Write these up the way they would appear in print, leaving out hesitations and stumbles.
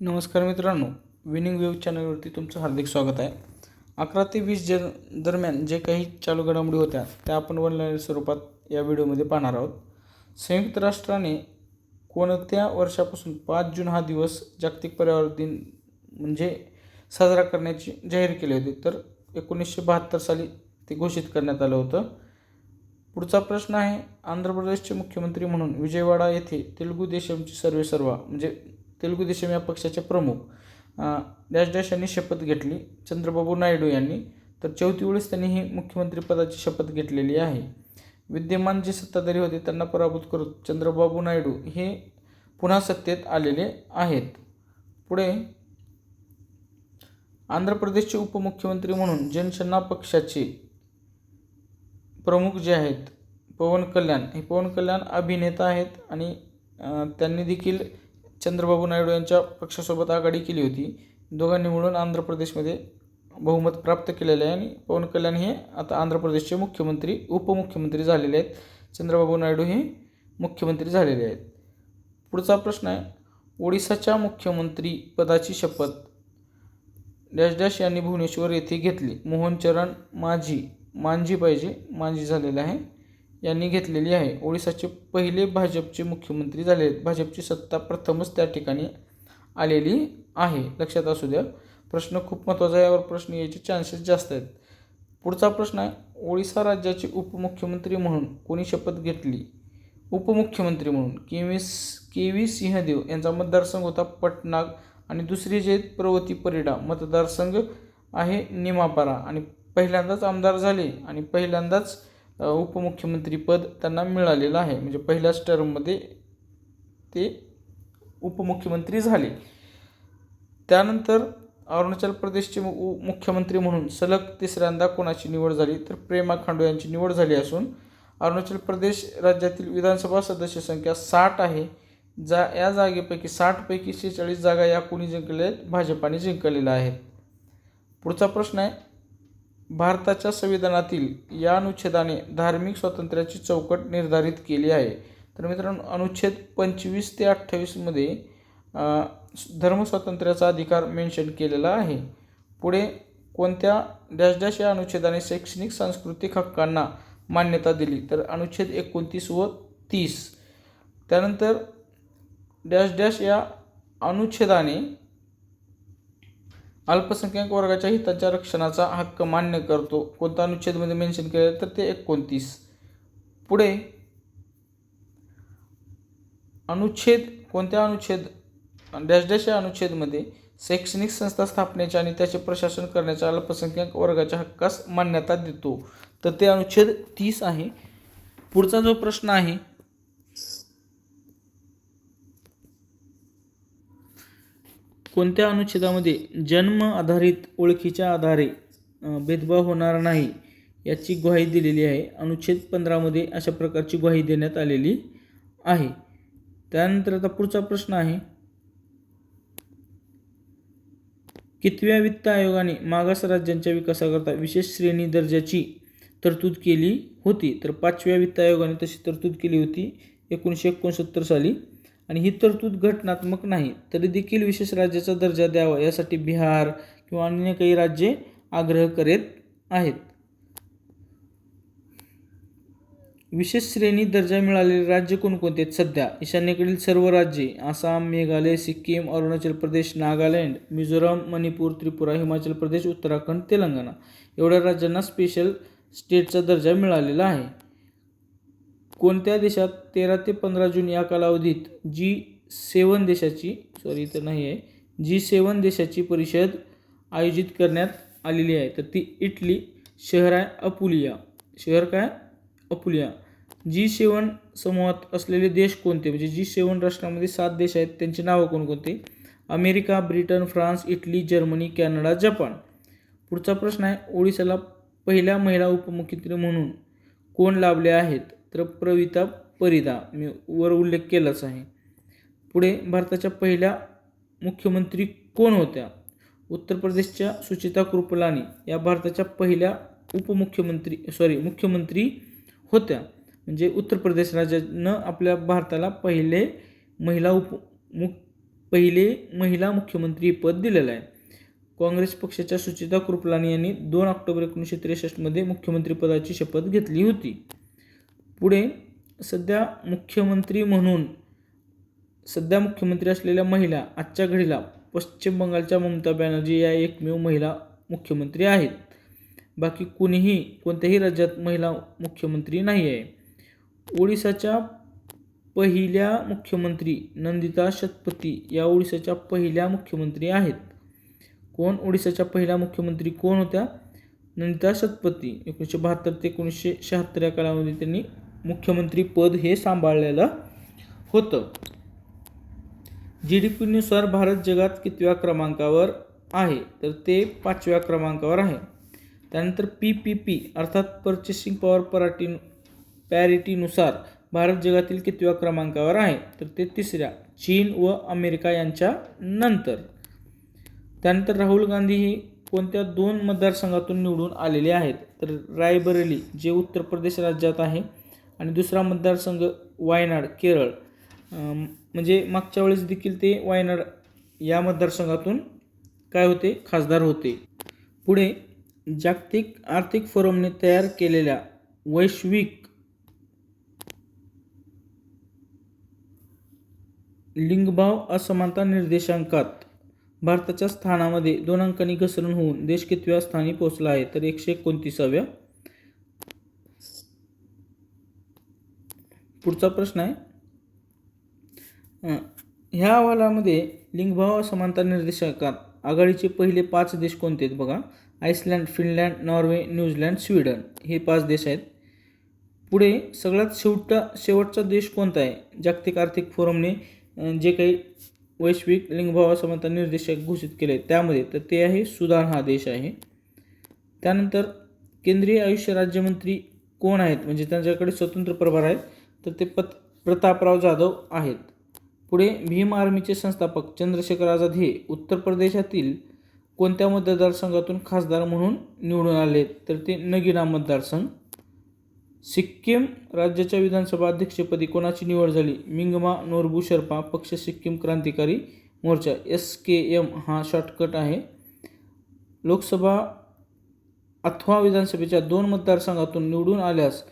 नमस्कार मित्रांनो, winning wave चॅनलवरती तुमचं हार्दिक स्वागत आहे. 11 ते 20 दरम्यान जे काही चालू घडामोडी होत्या त्या आपण ऑनलाईन स्वरूपात या व्हिडिओमध्ये पाहणार आहोत. संयुक्त राष्ट्राने कोणत्या वर्षापासून 5 जून हा दिवस जागतिक पर्यावरण दिन म्हणजे साजरा करण्याची जाहीर केली होती? तर 1972 साली ते घोषित करण्यात आलं होतं. पुढचा प्रश्न आहे, आंध्र प्रदेशचे मुख्यमंत्री म्हणून विजयवाडा येथे तेलुगू देशमचे सर्वेसर्वा म्हणजे तेलुगू देशम या पक्षाचे प्रमुख डॅश डॅश यांनी शपथ घेतली, चंद्रबाबू नायडू यांनी. तर 4थी वेळेस त्यांनी ही मुख्यमंत्रीपदाची शपथ घेतलेली आहे. विद्यमान जे सत्ताधारी होते त्यांना पराभूत करून चंद्रबाबू नायडू हे पुन्हा सत्तेत आलेले आहेत. पुढे, आंध्र प्रदेशचे उपमुख्यमंत्री म्हणून जनसेना पक्षाचे प्रमुख जे आहेत पवन कल्याण, हे पवन कल्याण अभिनेता आहेत आणि त्यांनी देखील चंद्रबाबू नायडू यांच्या पक्षासोबत आघाडी केली होती. दोघांनी मिळून आंध्र प्रदेशमध्ये बहुमत प्राप्त केलेले आहे आणि पवन कल्याण हे आता आंध्र प्रदेशचे उपमुख्यमंत्री झालेले आहेत. चंद्रबाबू नायडू हे मुख्यमंत्री झालेले आहेत. पुढचा प्रश्न आहे, ओडिसाच्या मुख्यमंत्री पदाची शपथ डॅश डॅश यांनी भुवनेश्वर येथे घेतली. मोहन चरण मांझी झालेला आहे यांनी घेतलेली आहे. ओडिसाचे पहिले भाजपचे मुख्यमंत्री झाले आहेत. भाजपची सत्ता प्रथमच त्या ठिकाणी आलेली आहे, लक्षात असू द्या. प्रश्न खूप महत्त्वाचा आहे, यावर प्रश्न यायचे चान्सेस जास्त आहेत. पुढचा प्रश्न आहे, ओडिसा राज्याचे उपमुख्यमंत्री म्हणून कोणी शपथ घेतली? उपमुख्यमंत्री म्हणून के व्ही सिंहदेव यांचा मतदारसंघ होता पटना आणि दुसरी जे प्रवती परिडा मतदारसंघ आहे निमापारा आणि पहिल्यांदाच आमदार झाले आणि पहिल्यांदाच उपमुख्यमंत्रीपद त्यांना मिळालेलं आहे. म्हणजे पहिल्याच टर्ममध्ये ते उपमुख्यमंत्री झाले. त्यानंतर अरुणाचल प्रदेशचे मुख्यमंत्री म्हणून सलग तिसऱ्यांदा कोणाची निवड झाली? तर पेमा खांडू यांची निवड झाली असून अरुणाचल प्रदेश राज्यातील विधानसभा सदस्य संख्या 60 आहे. या जागेपैकी 60 पैकी 46 जागा या कोणी जिंकलेल्या आहेत? भाजपाने जिंकलेल्या आहेत. पुढचा प्रश्न आहे, भारताच्या संविधानातील या अनुच्छेदाने धार्मिक स्वातंत्र्याची चौकट निर्धारित केली आहे. तर मित्रांनो, अनुच्छेद 25 ते 28 मध्ये धर्मस्वातंत्र्याचा अधिकार मेन्शन केलेला आहे. पुढे, कोणत्या डॅश डॅश या अनुच्छेदाने शैक्षणिक सांस्कृतिक हक्कांना मान्यता दिली? तर अनुच्छेद 29 व 30. त्यानंतर डॅश डॅश या अनुच्छेदाने अल्पसंख्याक वर्गाच्या हिताच्या रक्षणाचा हक्क मान्य करतो. कोणत्या अनुच्छेदमध्ये मेन्शन केलं? तर ते 29. पुढे, कोणत्या अनुच्छेद डॅश डॅश या अनुच्छेदमध्ये शैक्षणिक संस्था स्थापनेच्या आणि त्याचे प्रशासन करण्याच्या अल्पसंख्याक वर्गाच्या हक्कास मान्यता देतो? तर ते अनुच्छेद 30 आहे. पुढचा जो प्रश्न आहे, कोणत्या अनुच्छेदामध्ये जन्म आधारित ओळखीच्या आधारे भेदभाव होणार नाही याची ग्वाही दिलेली आहे? अनुच्छेद 15 मध्ये अशा प्रकारची ग्वाही देण्यात आलेली आहे. त्यानंतर आता पुढचा प्रश्न आहे, कितव्या वित्त आयोगाने मागास राज्यांच्या विकासाकरता विशेष श्रेणी दर्जाची तरतूद केली होती? तर 5व्या वित्त आयोगाने तशी तरतूद केली होती 1969 साली. आणि ही तरतूद घटनात्मक नाही तरी देखील विशेष राज्याचा दर्जा द्यावा यासाठी बिहार किंवा अन्य काही राज्ये आग्रह करीत आहेत. विशेष श्रेणी दर्जा मिळालेले राज्य कोणकोणते आहेत? सध्या ईशान्येकडील सर्व राज्ये आसाम, मेघालय, सिक्कीम, अरुणाचल प्रदेश, नागालँड, मिझोराम, मणिपूर, त्रिपुरा, हिमाचल प्रदेश, उत्तराखंड, तेलंगणा एवढ्या राज्यांना स्पेशल स्टेटचा दर्जा मिळालेला आहे. कोणत्या देशात 13 ते 15 जून या कालावधीत G7 देशाची परिषद आयोजित करण्यात आलेली आहे? तर ती इटली. शहर आहे अपुलिया. G7 समूहात असलेले देश कोणते? म्हणजे G7 राष्ट्रांमध्ये 7 देश आहेत, त्यांची नावं कोणकोणते? America, Britain, France, Italy, Germany, Canada, Japan. पुढचा प्रश्न आहे, ओडिशाला पहिल्या महिला उपमुख्यमंत्री म्हणून कोण लाभले आहेत? तर प्रवीता परिदा, मी वर उल्लेख केलाच आहे. पुढे, भारताच्या पहिल्या मुख्यमंत्री कोण होत्या? उत्तर प्रदेशच्या सुचिता कृपलानी या भारताच्या पहिल्या मुख्यमंत्री होत्या. म्हणजे उत्तर प्रदेश राज्यानं आपल्या भारताला पहिले महिला पहिले महिला मुख्यमंत्री पद दिलेलं आहे. काँग्रेस पक्षाच्या सुचिता कृपलानी यांनी 2 ऑक्टोबर 1963 मध्ये मुख्यमंत्रीपदाची शपथ घेतली होती. पुढे सध्या मुख्यमंत्री असलेल्या महिला आजच्या घडीला पश्चिम बंगालच्या ममता बॅनर्जी या एकमेव महिला मुख्यमंत्री आहेत. बाकी कोणत्याही राज्यात महिला मुख्यमंत्री नाही आहे. ओडिसाच्या पहिल्या मुख्यमंत्री नंदिता शतपथी या ओडिसाच्या पहिल्या मुख्यमंत्री आहेत. ओडिसाच्या पहिल्या मुख्यमंत्री कोण होत्या? नंदिता शतपथी. 1972 ते 1976 या कालावधीत त्यांनी मुख्यमंत्री पद हे सांभाळलेलं होतं. GDP नुसार भारत जगात कितव्या क्रमांकावर आहे? तर ते 5व्या क्रमांकावर आहे. त्यानंतर PPP अर्थात पर्चेसिंग पॉवर पॅरिटीनुसार भारत जगातील कितव्या क्रमांकावर आहे? तर ते 3ऱ्या, चीन व अमेरिका यांच्या नंतर. त्यानंतर राहुल गांधी हे कोणत्या 2 मतदारसंघातून निवडून आलेले आहेत? तर रायबरेली जे उत्तर प्रदेश राज्यात आहे आणि दुसरा मतदारसंघ वायनाड केरळ. म्हणजे मागच्या वेळेस देखील ते वायनाड या मतदारसंघातून काय होते? खासदार होते. पुढे जागतिक आर्थिक फोरमने तयार केलेल्या वैश्विक लिंगभाव असमानता निर्देशांकात भारताच्या स्थानामध्ये 2 अंकांनी घसरण होऊन देश कितव्या स्थानी पोहोचला आहे? तर 129व्या. पुढचा प्रश्न आहे, ह्या अहवालामध्ये लिंगभाव असमानता निर्देशांकात आघाडीचे पहिले 5 देश कोणते आहेत? बघा, Iceland, Finland, Norway, New Zealand, Sweden हे 5 देश आहेत. पुढे सगळ्यात शेवटचा देश कोणता आहे? जागतिक आर्थिक फोरमने जे काही वैश्विक लिंगभाव असमानता निर्देशांक घोषित केले त्यामध्ये, तर ते आहे सुदान हा देश आहे. त्यानंतर केंद्रीय आयुष राज्यमंत्री कोण आहेत? म्हणजे त्यांच्याकडे स्वतंत्र प्रभार आहेत, तर ते प्रतापराव जाधव आहेत. पुढे भीम आर्मीचे संस्थापक चंद्रशेखर आझाद हे उत्तर प्रदेशातील कोणत्या मतदारसंघातून खासदार म्हणून निवडून आले? तर ते नगिना मतदारसंघ. सिक्कीम राज्याच्या विधानसभा अध्यक्षपदी कोणाची निवड झाली? मिंगमा नोरबू शेर्पा, पक्ष सिक्कीम क्रांतिकारी मोर्चा, SKM हा शॉर्टकट आहे. लोकसभा अथवा विधानसभेच्या 2 मतदारसंघातून निवडून आल्यास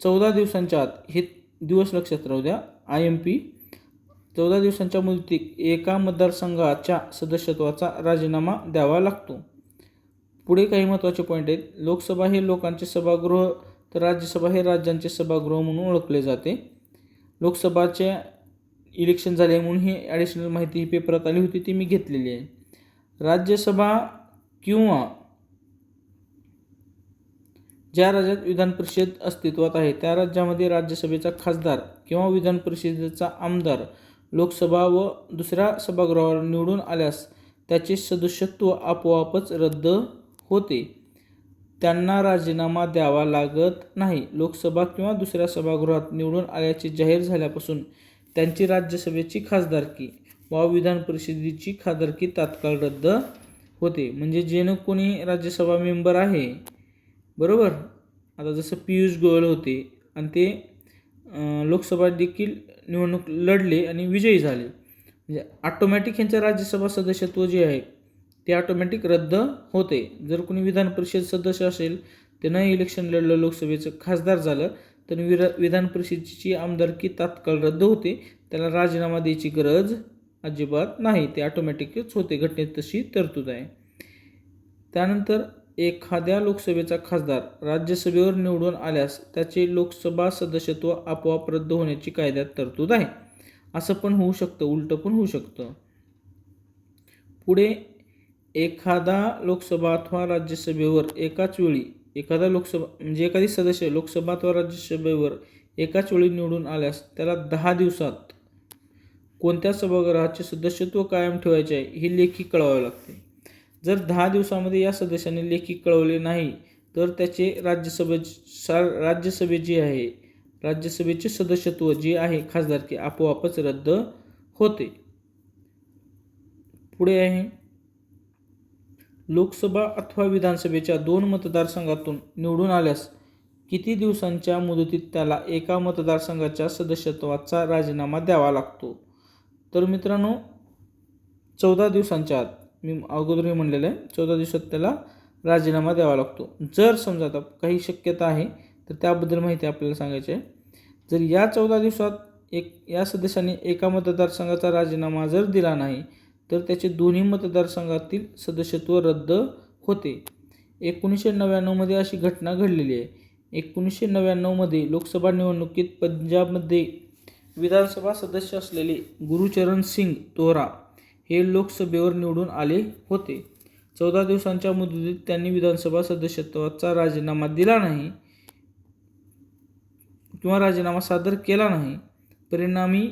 14 दिवसांच्या आत, हे दिवस लक्षात राहू द्या, IMP 14 दिवसांच्या मुदतीत एका मतदारसंघाच्या सदस्यत्वाचा राजीनामा द्यावा लागतो. पुढे काही महत्त्वाचे पॉईंट आहेत. लोकसभा हे लोकांचे सभागृह, तर राज्यसभा हे राज्यांचे सभागृह म्हणून ओळखले जाते. लोकसभाचे इलेक्शन झाले म्हणून ही ॲडिशनल माहिती पेपरात आली होती, ती मी घेतलेली आहे. राज्यसभा किंवा ज्या राज्यात विधान परिषद अस्तित्वात आहे त्या राज्यामध्ये राज्यसभेचा खासदार किंवा विधान परिषदेचा आमदार लोकसभा व दुसऱ्या सभागृहावर निवडून आल्यास त्याचे सदस्यत्व आपोआपच रद्द होते. त्यांना राजीनामा द्यावा लागत नाही. लोकसभा किंवा दुसऱ्या सभागृहात निवडून आल्याचे जाहीर झाल्यापासून त्यांची राज्यसभेची खासदारकी वा विधान परिषदेची खासदारकी तात्काळ रद्द होते. म्हणजे जे कोणी राज्यसभा मेंबर आहे, बरोबर, आता जसं पियुष गोयल होते आणि ते लोकसभा देखील निवडणूक लढले आणि विजयी झाले, म्हणजे ऑटोमॅटिक ह्यांचं राज्यसभा सदस्यत्व जे आहे ते ऑटोमॅटिक रद्द होते. जर कोणी विधान परिषद सदस्य असेल, त्यानं इलेक्शन लढलं, लोकसभेचं खासदार झालं, तर विधान परिषदेची आमदारकी तात्काळ रद्द होते. त्याला राजीनामा द्यायची गरज अजिबात नाही, ते ऑटोमॅटिकच होते. घटनेत तशी तरतूद आहे. त्यानंतर एखाद्या लोकसभेचा खासदार राज्यसभेवर निवडून आल्यास त्याचे लोकसभा सदस्यत्व आपोआप रद्द होण्याची कायद्यात तरतूद आहे. असं पण होऊ शकतं, उलटं पण होऊ शकतं. पुढे एखादा लोकसभा अथवा राज्यसभेवर एकाच वेळी एखादी सदस्य लोकसभा अथवा राज्यसभेवर एकाच वेळी निवडून आल्यास त्याला 10 दिवसात कोणत्या सभागृहाचे सदस्यत्व कायम ठेवायचे आहे हे लेखी कळवावे लागते. जर 10 दिवसामध्ये या सदस्याने लेखी कळवले नाही तर त्याचे राज्यसभे जी आहे, राज्यसभेचे सदस्यत्व जे आहे खासदारकी आपोआपच रद्द होते. पुढे आहे, लोकसभा अथवा विधानसभेच्या 2 मतदारसंघातून निवडून आल्यास किती दिवसांच्या मुदतीत त्याला एका मतदारसंघाच्या सदस्यत्वाचा राजीनामा द्यावा लागतो? तर मित्रांनो, 14 दिवसांच्या आत, मी अगोदरही म्हणलेलं आहे 14 दिवसात त्याला राजीनामा द्यावा लागतो. जर समजा आता काही शक्यता आहे तर त्याबद्दल माहिती आपल्याला सांगायची आहे. जर या 14 दिवसात या सदस्याने एका मतदारसंघाचा राजीनामा जर दिला नाही तर त्याचे दोन्ही मतदारसंघातील सदस्यत्व रद्द होते. 1999मध्ये अशी घटना घडलेली आहे. 1999मध्ये लोकसभा निवडणुकीत पंजाबमध्ये विधानसभा सदस्य असलेले गुरुचरण सिंग तोहरा हे लोकसभेवर निवडून आले होते. 14 दिवसांच्या मुदतीत त्यांनी विधानसभा सदस्यत्वाचा राजीनामा दिला नाही किंवा राजीनामा सादर केला नाही. परिणामी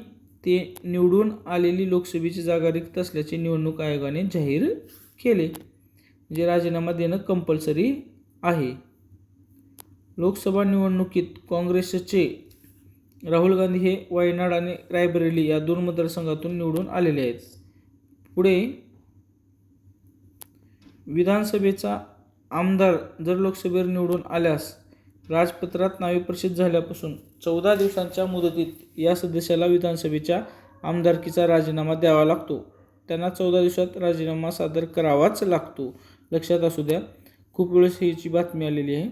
ते निवडून आलेली लोकसभेची जागा रिक्त असल्याचे निवडणूक आयोगाने जाहीर केले. म्हणजे राजीनामा देणं कंपल्सरी आहे. लोकसभा निवडणुकीत काँग्रेसचे राहुल गांधी हे वायनाड आणि रायबरेली या 2 मतदारसंघातून निवडून आलेले आहेत. पुढे विधानसभेचा आमदार जर लोकसभेवर निवडून आल्यास राजपत्रात नावे प्रसिद्ध झाल्यापासून 14 दिवसांच्या मुदतीत या सदस्याला विधानसभेच्या आमदारकीचा राजीनामा द्यावा लागतो. त्यांना 14 दिवसात राजीनामा सादर करावाच लागतो. लक्षात असू द्या, खूप वेळेस हीची बातमी आलेली आहे.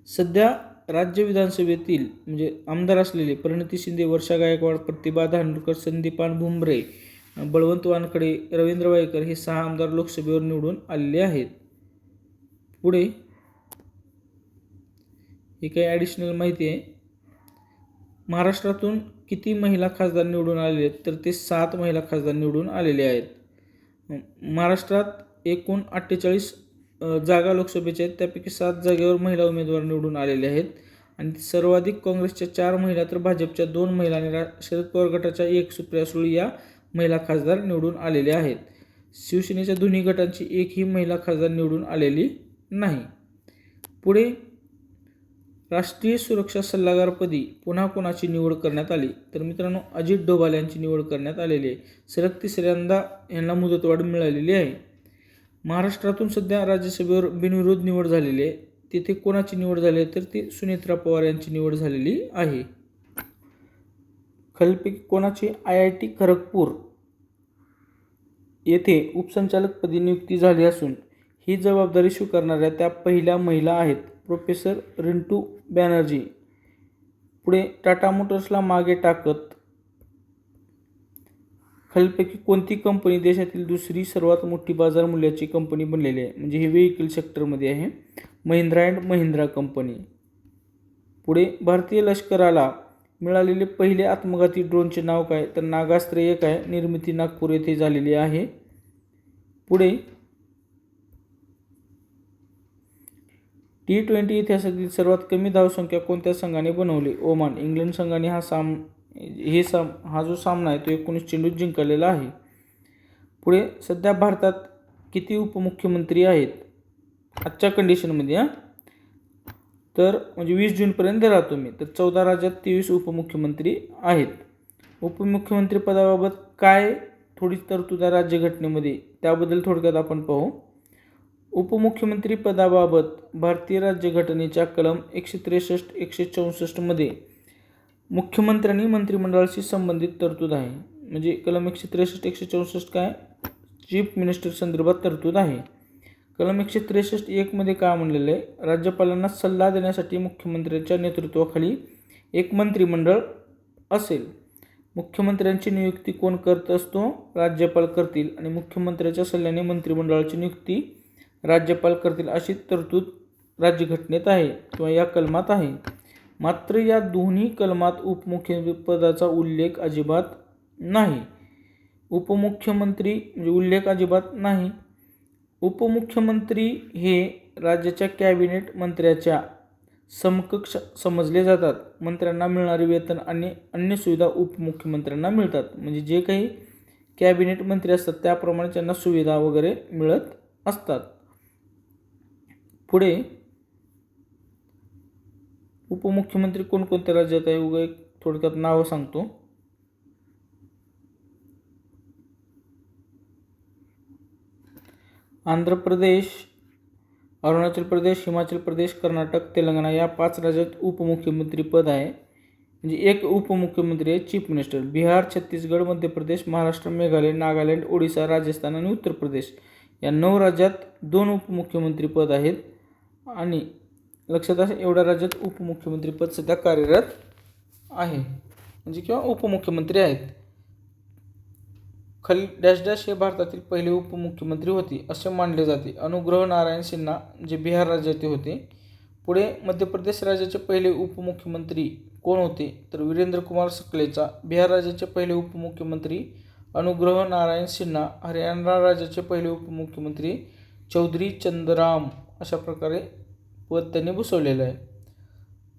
सध्या राज्य विधानसभेतील म्हणजे आमदार असलेले प्रणिती शिंदे, वर्षा गायकवाड, प्रतिभा धांडूरकर, संदीपान भुमरे, बळवंत वानखडे, रवींद्र वायकर हे 6 आमदार लोकसभेवर निवडून आलेले आहेत. पुढे ही काही ॲडिशनल माहिती आहे. महाराष्ट्रातून किती महिला खासदार निवडून आलेले आहेत तर ते 7 महिला खासदार निवडून आलेले आहेत. महाराष्ट्रात एकूण 48 जागा लोकसभेच्या आहेत. त्यापैकी 7 जागेवर महिला उमेदवार निवडून आलेले आहेत आणि सर्वाधिक काँग्रेसच्या 4 महिला तर भाजपच्या 2 महिला आणि शरद पवार गटाच्या 1 सुप्रिया सुळे या महिला खासदार निवडून आलेल्या आहेत. शिवसेनेच्या दोन्ही गटांची एकही महिला खासदार निवडून आलेली नाही. पुढे राष्ट्रीय सुरक्षा सल्लागारपदी पुन्हा कोणाची निवड करण्यात आली तर मित्रांनो अजित डोभाल यांची निवड करण्यात आलेली आहे. सलग 3ऱ्यांदा यांना मुदतवाढ मिळालेली आहे. महाराष्ट्रातून सध्या राज्यसभेवर बिनविरोध निवड झालेली आहे. तिथे कोणाची निवड झाली आहे तर ती सुनेत्रा पवार यांची निवड झालेली आहे. खालीलपैकी कोणाची IIT खरगपूर येथे उपसंचालकपदी नियुक्ती झाली असून ही जबाबदारी स्वीकारणाऱ्या त्या पहिल्या महिला आहेत प्रोफेसर रिंटू बॅनर्जी. पुढे टाटा मोटर्सला मागे टाकत खालीलपैकी कोणती कंपनी देशातील दुसरी सर्वात मोठी बाजार मूल्याची कंपनी बनलेली आहे. म्हणजे हे व्हेइकल सेक्टरमध्ये आहे. Mahindra and Mahindra company. पुढे भारतीय लष्कराला मिळालेले पहिले आत्मघाती ड्रोनचे नाव काय तर नागास्त्र 1 आहे. निर्मिती नागपूर येथे झालेली आहे. पुढे T20 इतिहासातील सर्वात कमी धावसंख्या कोणत्या संघाने बनवली? ओमान. इंग्लंड संघाने हा जो सामना आहे तो 19 चेंडूत जिंकलेला आहे. पुढे सध्या भारतात किती उपमुख्यमंत्री आहेत आजच्या कंडिशनमध्ये? तर म्हणजे 20 जूनपर्यंत धरा तुम्ही. तर 14 राज्यात 23 उपमुख्यमंत्री आहेत. उपमुख्यमंत्री पदाबाबत काय थोडी तरतूद आहे राज्यघटनेमध्ये त्याबद्दल थोडक्यात आपण पाहू. उपमुख्यमंत्री पदाबाबत भारतीय राज्यघटनेच्या कलम 163, 164 मध्ये मुख्यमंत्र्यांनी मंत्रिमंडळाशी संबंधित तरतूद आहे. म्हणजे कलम 163, 164 काय चीफ मिनिस्टर संदर्भात तरतूद आहे. कलम 163(1) मध्ये काय म्हणलेलं आहे? राज्यपालांना सल्ला देण्यासाठी मुख्यमंत्र्यांच्या नेतृत्वाखाली एक मंत्रिमंडळ असेल. मुख्यमंत्र्यांची नियुक्ती कोण करत असतो? राज्यपाल करतील आणि मुख्यमंत्र्यांच्या सल्ल्याने मंत्रिमंडळाची नियुक्ती राज्यपाल करतील अशी तरतूद राज्यघटनेत आहे किंवा या कलमात आहे. मात्र या दोन्ही कलमात उपमुख्यमंत्रीपदाचा उल्लेख अजिबात नाही. उपमुख्यमंत्री म्हणजे उल्लेख अजिबात नाही. उपमुख्यमंत्री हे राज्याच्या कॅबिनेट मंत्र्याच्या समकक्ष समजले जातात. मंत्र्यांना मिळणारे वेतन आणि अन्य सुविधा उपमुख्यमंत्र्यांना मिळतात. म्हणजे जे काही कॅबिनेट मंत्री असतात त्याप्रमाणे त्यांना सुविधा वगैरे मिळत असतात. पुढे उपमुख्यमंत्री कोणकोणत्या राज्यात आहे उगा एक थोडक्यात नावं सांगतो. आंध्र प्रदेश, अरुणाचल प्रदेश, हिमाचल प्रदेश, कर्नाटक, तेलंगणा या 5 राज्यात उपमुख्यमंत्री पद आहे. म्हणजे एक उपमुख्यमंत्री आहे चीफ मिनिस्टर. बिहार, छत्तीसगड, मध्य प्रदेश, महाराष्ट्र, मेघालय, नागालँड, ओडिशा, राजस्थान आणि उत्तर प्रदेश या 9 राज्यात 2 उपमुख्यमंत्री पद आहेत. आणि लक्षात असं एवढ्या राज्यात उपमुख्यमंत्री पद सध्या कार्यरत आहे म्हणजे किंवा उपमुख्यमंत्री आहेत. खाली डॅश डॅश हे भारतातील पहिले उपमुख्यमंत्री होते असे मानले जाते. अनुग्रह नारायण सिन्हा जे बिहार राज्याचे होते. पुढे मध्य प्रदेश राज्याचे पहिले उपमुख्यमंत्री कोण होते तर वीरेंद्र कुमार सकलेचा. बिहार राज्याचे पहिले उपमुख्यमंत्री अनुग्रह नारायण सिन्हा. हरियाणा राज्याचे पहिले उपमुख्यमंत्री चौधरी चंदराम. अशा प्रकारे पद त्यांनी भूषवलेलं आहे.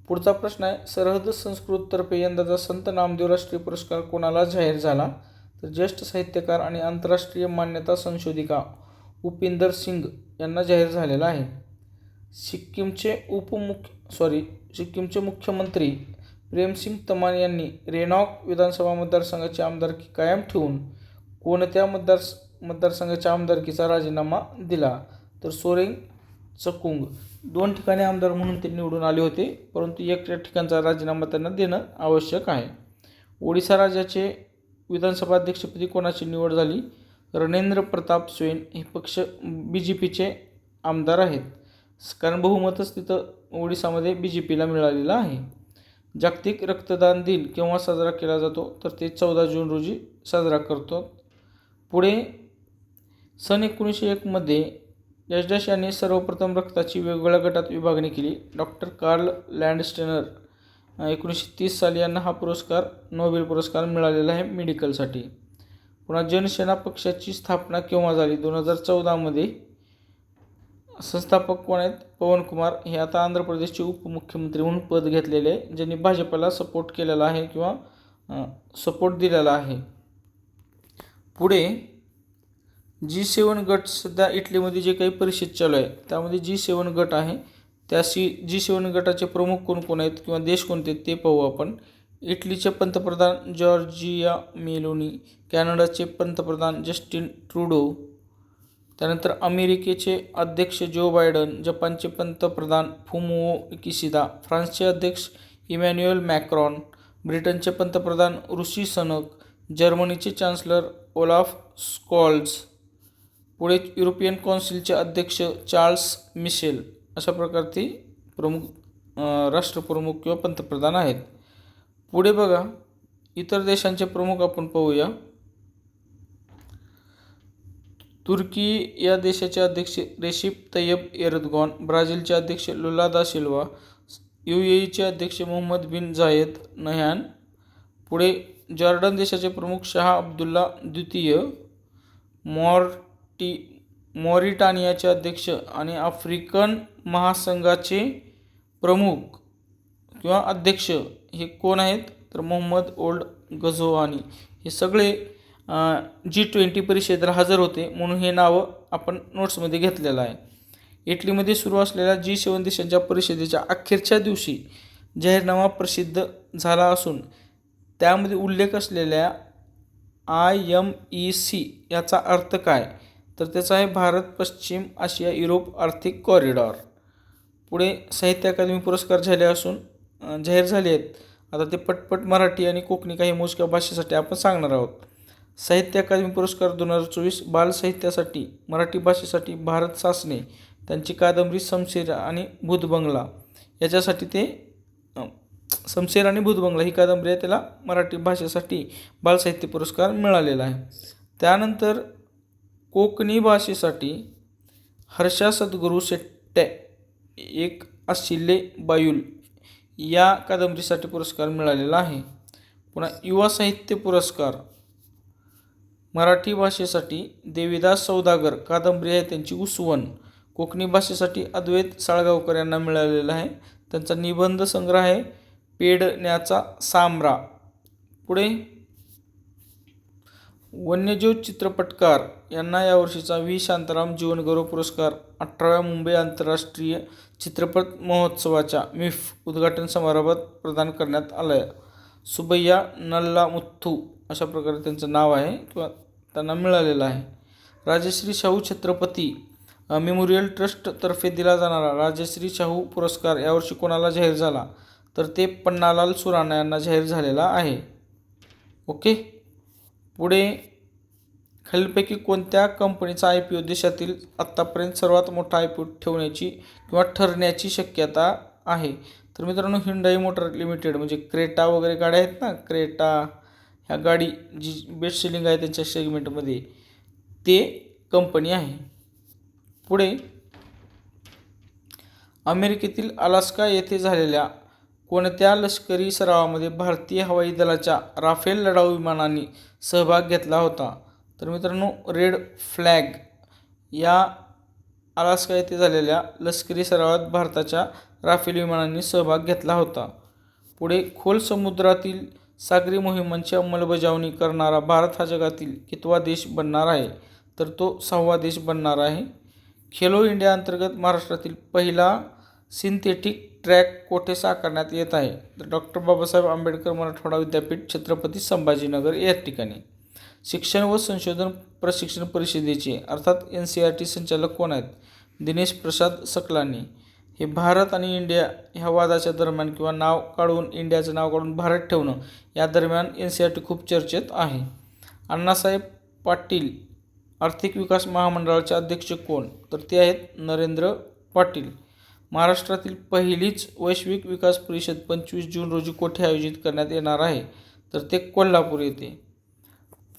पुढचा प्रश्न आहे, सरहद संस्कृततर्फे यंदाचा संत नामदेव राष्ट्रीय पुरस्कार कोणाला जाहीर झाला तर ज्येष्ठ साहित्यकार आणि आंतरराष्ट्रीय मान्यता संशोधिका उपिंदर सिंग यांना जाहीर झालेला आहे. सिक्कीमचे मुख्यमंत्री प्रेमसिंग तमान यांनी रेनॉक विधानसभा मतदारसंघाची आमदारकी कायम ठेवून कोणत्या मतदारसंघाच्या आमदारकीचा राजीनामा दिला तर सोरेंग चकुंग. 2 ठिकाणी आमदार म्हणून ते निवडून आले होते, परंतु एक ठिकाणचा राजीनामा त्यांना देणं आवश्यक आहे. ओडिशा राज्याचे विधानसभा अध्यक्षपदी कोणाची निवड झाली रणेंद्र प्रताप स्वैन. हे पक्ष BJPचे आमदार आहेत, कारण बहुमतच तिथं ओडिशामध्ये BJPला मिळालेलं आहे. जागतिक रक्तदान दिन केव्हा साजरा केला जातो तर ते 14 जून रोजी साजरा करतो. पुढे सन 1901 मध्ये डॅश डॅश यांनी सर्वप्रथम रक्ताची वेगवेगळ्या गटात विभागणी केली. Doctor Carl Landsteiner. 1930 साली यांना हा पुरस्कार नोबेल पुरस्कार मिळालेला आहे मेडिकलसाठी. पुन्हा जनसेना पक्षाची स्थापना केव्हा झाली 2014 मध्ये. संस्थापक कोण आहेत पवन कुमार. हे आता आंध्र प्रदेशचे उपमुख्यमंत्री म्हणून पद घेतलेले आहे, ज्यांनी भाजपला सपोर्ट केलेला आहे किंवा सपोर्ट दिलेला आहे. पुढे G7 गट. सध्या इटलीमध्ये जे काही परिषद चालू आहे त्यामध्ये G7 गट आहे. त्या G7 गटाचे प्रमुख कोण कोण आहेत किंवा देश कोणते आहेत ते पाहू आपण. इटलीचे पंतप्रधान जॉर्जिया मेलोनी. कॅनडाचे पंतप्रधान जस्टिन ट्रुडो. त्यानंतर अमेरिकेचे अध्यक्ष जो बायडन. जपानचे पंतप्रधान फुमिओ किशिदा. फ्रान्सचे अध्यक्ष इमॅन्युएल मॅक्रॉन. ब्रिटनचे पंतप्रधान ऋषी सनक. जर्मनीचे चान्सलर ओलाफ स्कॉल्ज. पुढे युरोपियन कौन्सिलचे अध्यक्ष चार्ल्स मिशेल. अशा प्रकारचे प्रमुख राष्ट्रप्रमुख किंवा पंतप्रधान आहेत. पुढे बघा इतर देशांचे प्रमुख आपण पाहूया. तुर्की या देशाचे अध्यक्ष रेसिप तय्यप एर्दोगान. ब्राझीलचे अध्यक्ष लुला दा सिल्वा. UAEचे अध्यक्ष मोहम्मद बिन झायेद नह्यान. पुढे जॉर्डन देशाचे प्रमुख शाह अब्दुल्ला द्वितीय. मॉरिटानियाचे अध्यक्ष आणि आफ्रिकन महासंघाचे प्रमुख किंवा अध्यक्ष हे कोण आहेत तर मोहम्मद ओल्ड गझोआनी. हे सगळे G20 परिषदेला हजर होते, म्हणून हे नावं आपण नोट्समध्ये घेतलेलं आहे. इटलीमध्ये सुरू असलेल्या G7 देशांच्या परिषदेच्या अखेरच्या दिवशी जाहीरनामा प्रसिद्ध झाला असून त्यामध्ये उल्लेख असलेल्या IMEC याचा अर्थ काय तर त्याचा आहे भारत, पश्चिम आशिया, युरोप आर्थिक कॉरिडॉर. पुढे साहित्य अकादमी पुरस्कार जाहीर झाले आहेत. आता ते पटपट मराठी आणि कोकणी काही मोजक्या भाषेसाठी आपण सांगणार आहोत. साहित्य अकादमी पुरस्कार 2024 बालसाहित्यासाठी मराठी भाषेसाठी भारत सासने त्यांची कादंबरी शमशेर आणि भूतबंगला याच्यासाठी ते शमशेर आणि भूतबंगला ही कादंबरी आहे, त्याला मराठी भाषेसाठी बालसाहित्य पुरस्कार मिळालेला आहे. त्यानंतर कोकणी भाषेसाठी हर्षा सद्गुरू शेट्टे एक आशिल्ले बायुल या कादंबरीसाठी पुरस्कार मिळालेला आहे. पुन्हा युवा साहित्य पुरस्कार मराठी भाषेसाठी देवीदास सौदागर कादंबरी आहे त्यांची उसवन. कोकणी भाषेसाठी अद्वैत साळगावकर यांना मिळालेला आहे, त्यांचा निबंध संग्रह आहे पेडण्याचा सामरा. पुढे वन्यजीव चित्रपटकार यांना यावर्षीचा व्ही शांताराम जीवनगौरव पुरस्कार 18व्या मुंबई आंतरराष्ट्रीय चित्रपट महोत्सवाच्या MIFF उद्घाटन समारंभात प्रदान करण्यात आला आहे. सुबैया नल्लामुथ्थू अशा प्रकारे त्यांचं नाव आहे किंवा त्यांना मिळालेलं आहे. राजश्री शाहू छत्रपती मेमोरियल ट्रस्टतर्फे दिला जाणारा राजश्री शाहू पुरस्कार यावर्षी कोणाला जाहीर झाला तर ते पन्नालाल सुराणा यांना जाहीर झालेला आहे. ओके. पुढे खालीलपैकी कोणत्या कंपनीचा IPO देशातील आत्तापर्यंत सर्वात मोठा IPO ठेवण्याची किंवा ठरण्याची शक्यता आहे? तर मित्रांनो, ह्युंडाई मोटर लिमिटेड, म्हणजे क्रेटा वगैरे गाड्या आहेत ना, क्रेटा ह्या गाडी जी बेस्ट सेलिंग आहे त्यांच्या सेगमेंटमध्ये, ते कंपनी आहे. पुढे अमेरिकेतील अलास्का येथे झालेल्या कोणत्या लष्करी सरावामध्ये भारतीय हवाई दलाच्या राफेल लढाऊ विमानांनी सहभाग घेतला होता? तर मित्रांनो, रेड फ्लॅग या अलास्का येथे झालेल्या लष्करी सरावात भारताच्या राफेल विमानांनी सहभाग घेतला होता. पुढे खोल समुद्रातील सागरी मोहिमांची अंमलबजावणी करणारा भारत हा जगातील कितवा देश बनणार आहे? तर तो 6वा देश बनणार आहे. खेलो इंडिया अंतर्गत महाराष्ट्रातील पहिला सिंथेटिक ट्रॅक कोठे साकारण्यात येत आहे? तर डॉक्टर बाबासाहेब आंबेडकर मराठवाडा विद्यापीठ, छत्रपती संभाजीनगर या ठिकाणी. शिक्षण व संशोधन प्रशिक्षण परिषदेचे अर्थात NCERT संचालक कोण आहेत? दिनेश प्रसाद सकलानी. हे भारत आणि इंडिया ह्या वादाच्या दरम्यान किंवा नाव काढून इंडियाचं नाव काढून भारत ठेवणं या दरम्यान NCERT खूप चर्चेत आहे. अण्णासाहेब पाटील आर्थिक विकास महामंडळाचे अध्यक्ष कोण? तर ते आहेत नरेंद्र पाटील. महाराष्ट्रातील पहिलीच वैश्विक विकास परिषद 25 जून रोजी कोठे आयोजित करण्यात येणार आहे? तर ते कोल्हापूर येथे.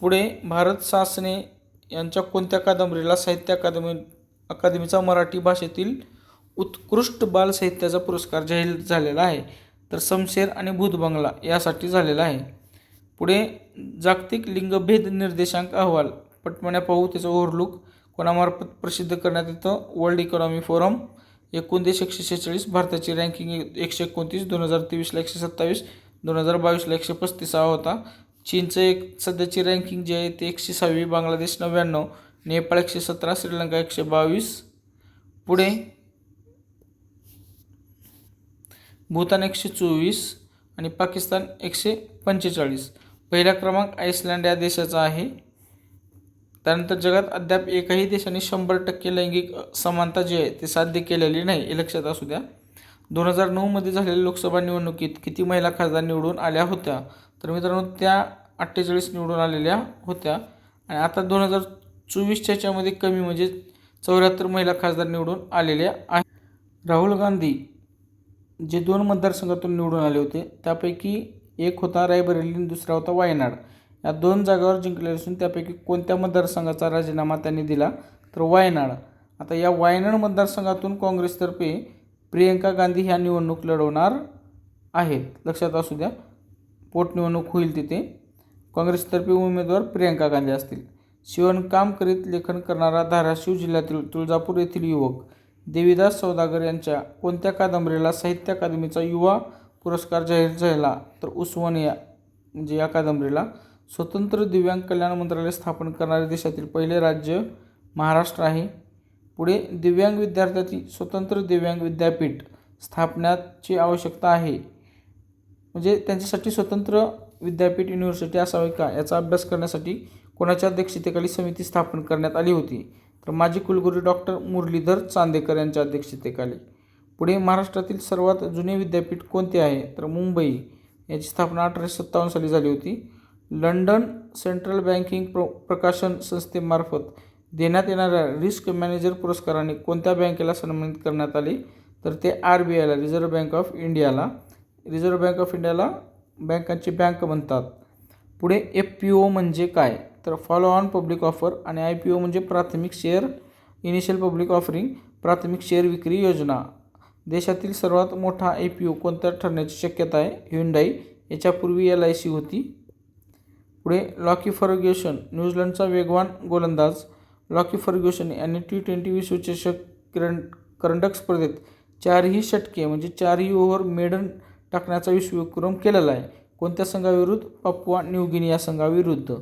पुढे भारत सासने यांच्या कोणत्या कादंबरीला साहित्य अकादमीचा मराठी भाषेतील उत्कृष्ट बाल साहित्याचा पुरस्कार जाहीर झालेला आहे? तर शमशेर आणि भूतबंगला यासाठी झालेला आहे. पुढे जागतिक लिंगभेद निर्देशांक अहवाल पटमण्या पाहू, त्याचं ओव्हरलुक कोणामार्फत प्रसिद्ध करण्यात येतं? World economy forum. एकूण देश 146, भारताची रँकिंग 129, 2023ला 127, 2022ला 135 होता. चीनचं एक सध्याची रँकिंग जी आहे ते 106, बांगलादेश 99, नेपाळ 117, श्रीलंका 122. पुढे भूतान 124 आणि पाकिस्तान 145. पहिला क्रमांक आइसलँड या देशाचा आहे. त्यानंतर जगात अद्याप एकाही देशाने 100% लैंगिक समानता जी आहे ते साध्य केलेली नाही, हे लक्षात असू द्या. 2009मध्ये झालेल्या लोकसभा निवडणुकीत किती महिला खासदार निवडून आल्या होत्या? तर मित्रांनो, त्या 48 निवडून आलेल्या होत्या. आणि आता 2024च्या याच्यामध्ये कमी, म्हणजे 74 महिला खासदार निवडून आलेल्या आहेत. राहुल गांधी जे 2 मतदारसंघातून निवडून आले होते त्यापैकी एक होता रायबरेली आणि दुसरा होता वायनाड. या 2 जागावर जिंकले असून त्यापैकी कोणत्या मतदारसंघाचा राजीनामा त्यांनी दिला? तर वायनाड. आता या वायनाड मतदारसंघातून काँग्रेसतर्फे प्रियंका गांधी ह्या निवडणूक लढवणार आहेत, लक्षात असू द्या. पोटनिवडणूक होईल तिथे. काँग्रेसतर्फे उमेदवार प्रियंका गांधी असतील. शिवणकाम करीत लेखन करणारा धाराशिव जिल्ह्यातील तुळजापूर येथील युवक देवीदास सौदागर यांच्या कोणत्या कादंबरीला साहित्य अकादमीचा युवा पुरस्कार जाहीर झाला? तर उसवन म्हणजे या कादंबरीला. स्वतंत्र दिव्यांग कल्याण मंत्रालय स्थापन करणारे देशातील पहिले राज्य महाराष्ट्र आहे. पुढे दिव्यांग विद्यार्थ्यांची स्वतंत्र दिव्यांग विद्यापीठ स्थापण्याची आवश्यकता आहे, म्हणजे त्यांच्यासाठी स्वतंत्र विद्यापीठ युनिव्हर्सिटी असावी का, याचा अभ्यास करण्यासाठी कोणाच्या अध्यक्षतेखाली समिती स्थापन करण्यात आली होती? तर माजी कुलगुरू डॉक्टर मुरलीधर चांदेकर यांच्या अध्यक्षतेखाली. पुढे महाराष्ट्रातील सर्वात जुने विद्यापीठ कोणते आहे? तर मुंबई. याची स्थापना 1857 साली झाली होती. लंडन सेंट्रल बँकिंग प्रकाशन संस्थेमार्फत देण्यात येणाऱ्या रिस्क मॅनेजर पुरस्काराने कोणत्या बँकेला सन्मानित करण्यात आले? तर ते RBIला, रिझर्व्ह बँक ऑफ इंडियाला. रिझर्व्ह बँक ऑफ इंडियाला बँकांची बँक म्हणतात. पुढे FPO म्हणजे काय? तर फॉलो ऑन पब्लिक ऑफर. आणि IPO म्हणजे प्राथमिक शेअर, इनिशियल पब्लिक ऑफरिंग, प्राथमिक शेअर विक्री योजना. देशातील सर्वात मोठा IPO कोणत्या ठरण्याची शक्यता आहे? ह्युंडाई. याच्यापूर्वी LIC होती. पुढे लॉकी फर्ग्युसन, न्यूझीलंडचा वेगवान गोलंदाज लॉकी फर्ग्युसन यांनी T20 विश्वचषक करंडक स्पर्धेत 4ही षटके म्हणजे 4ही ओव्हर मेडन टाकण्याचा विश्वविक्रम केलेला आहे. कोणत्या संघाविरुद्ध? पापुआ न्यू गिनी या संघाविरुद्ध.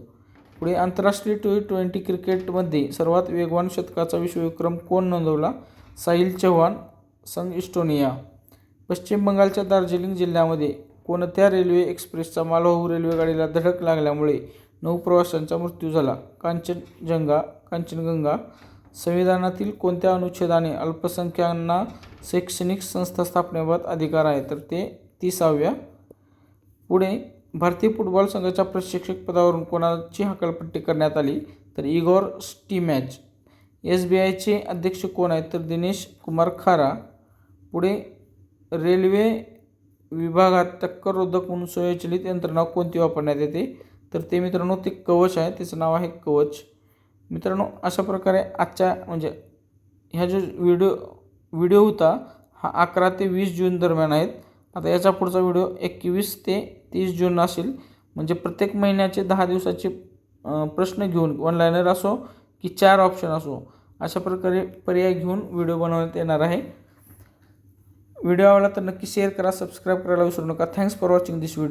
पुढे आंतरराष्ट्रीय T20 क्रिकेटमध्ये सर्वात वेगवान शतकाचा विश्वविक्रम कोण नोंदवला? साहिल चव्हाण, संघ इस्टोनिया. पश्चिम बंगालच्या दार्जिलिंग जिल्ह्यामध्ये कोणत्या रेल्वे एक्सप्रेसचा मालवाहू रेल्वेगाडीला धडक लागल्यामुळे 9 प्रवाशांचा मृत्यू झाला? कांचनगंगा. संविधानातील कोणत्या अनुच्छेदाने अल्पसंख्याकांना शैक्षणिक संस्था स्थापनेबाबत अधिकार आहे? तर ते 30व्या. पुढे भारतीय फुटबॉल संघाच्या प्रशिक्षक पदावरून कोणाची हकालपट्टी करण्यात आली तर इगोर स्टिमॅच. SBIचे अध्यक्ष कोण आहेत तर दिनेश कुमार खारा. पुढे रेल्वे विभागात टक्कररोधक म्हणून स्वयंचलित यंत्रणा कोणती वापरण्यात येते तर ते मित्रांनो ते कवच आहे, त्याचं नाव आहे कवच. मित्रांनो अशा प्रकारे आजच्या म्हणजे ह्या जो व्हिडिओ होता हा 11 ते 20 जून दरम्यान आहेत. आता याचा पुढचा व्हिडिओ 21 ते 30 जून असेल. म्हणजे प्रत्येक महिन्याचे 10 दिवसाचे प्रश्न घेऊन ऑनलाईनर असो की 4 ऑप्शन असो अशा प्रकारे पर्याय घेऊन व्हिडिओ बनवण्यात येणार आहे. व्हिडिओ आवडला तर नक्की शेअर करा, सबस्क्राईब करायला विसरू नका. Thanks for watching this video.